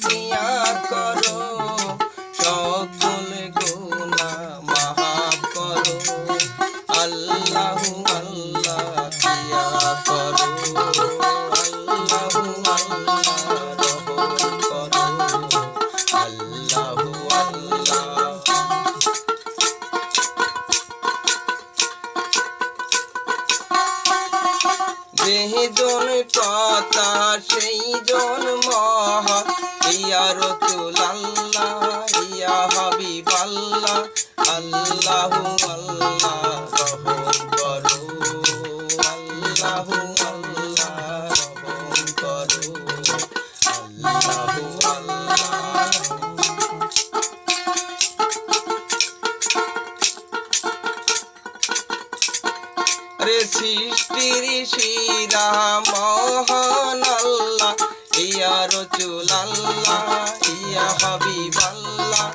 কিয়া করো সকল গুনাহ মাফ করো আল্লাহু আল্লাহ কিয়া করো আল্লাহু আল্লাহ রহম করো আল্লাহু আল্লাহ যেজন কথা সেই জন মহান ইয়া রাসূলুল্লাহ ইয়া হাবিবাল্লাহ আল্লাহু আল্লাহ রহম করো আল্লাহু আল্লাহ রহম করো আল্লাহু আল্লাহ রে সৃষ্টির শিরা মহান আল্লাহ ইয়া রাসূলুল্লাহ ইয়া হাবিবাল্লাহ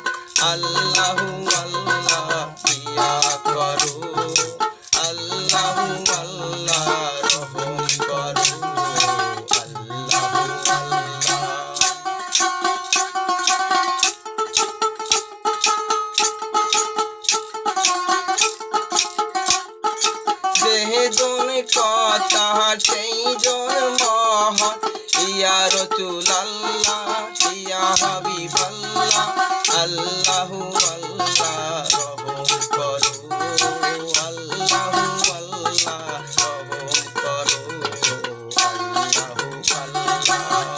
আল্লাহু আল্লাহ কিয়া করো আল্লাহু আল্লাহ রহম করো আল্লাহু আল্লাহ যেজন কথা সেই জন মহান ইয়া রাসূলুল্লাহ ইয়া হাবিবাল্লাহ আল্লাহু আল্লাহ রহম করো আল্লাহু আল্লাহ রহম করো আল্লাহু আল্লাহ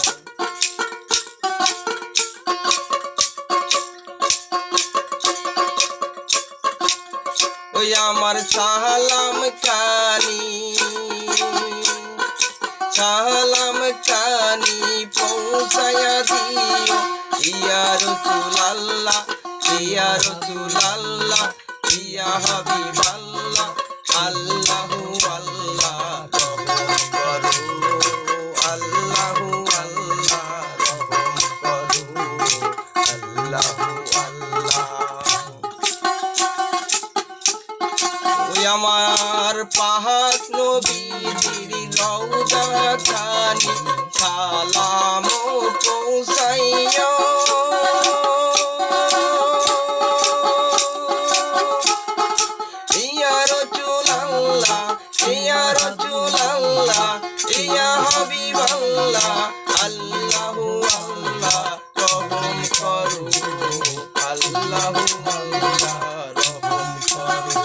ওই আমার সালাম কানি পৌঁছায়া দিও ইয়া রাসূলুল্লাহ ইয়া রাসূলুল্লাহ ইয়া হাবিবাল্লাহ আল্লাহু আল্লাহ রহম করো আল্লাহু আল্লাহ রহম করো আল্লাহু আল্লাহ ওই আমার পাক নবীর রওজা খানি সালাম পৌঁছাইও ইয়া রাসূলুল্লাহ ইয়া রাসূলুল্লাহ ইয়া হাবিবাল্লাহ আল্লাহু আল্লাহ রহম করো আল্লাহু আল্লাহ রহম করো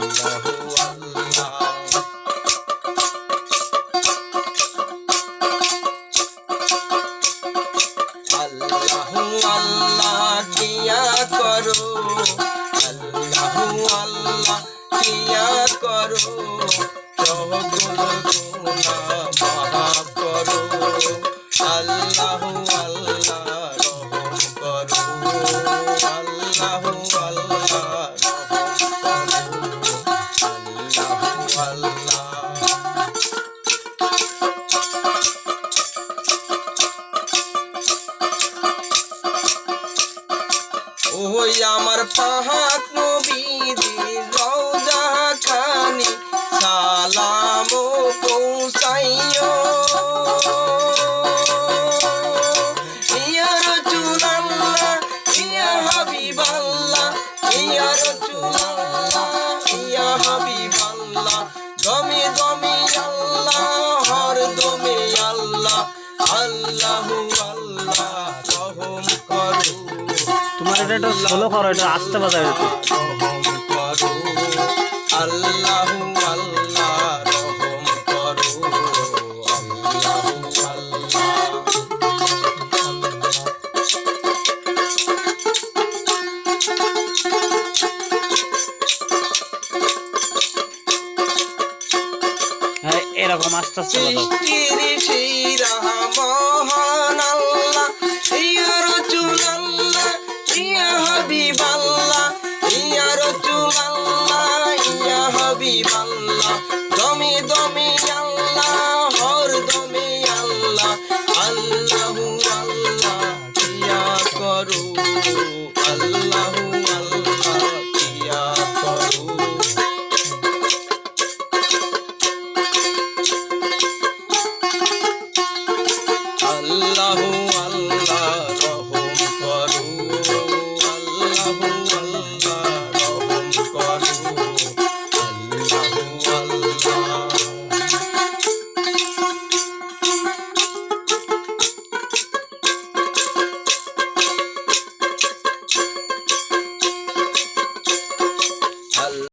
আল্লাহু আল্লাহ আল্লাহু আল্লাহ কিয়া করো আল্লাহু আল্লাহ কিয়া করো সকল গুনাহ মাফ করো আল্লাহু আল্লাহ রহম করো আল্লাহু আল্লাহ রহম করো আল্লাহু আল্লাহ ওই আমার পাক নবীর রওজা খানি সালাম পৌঁছাইও ইয়া রাসূলুল্লাহ ইয়া হাবিবাল্লাহ ইয়া রাসূলুল্লাহ ইয়া হাবিবাল্লাহ দমে দমে আল্লাহ হর দমে আল্লাহ আল্লাহু আল্লাহ রহম করো তোমার এটা সোলো করো, এটা আস্তে বাজাও একটু। আল্লাহু আল্লাহ রহম করো আল্লাহু আল্লাহ হ্যাঁ এরকম আস্তে আস্তে বাজাও। সৃষ্টির শিরা মহান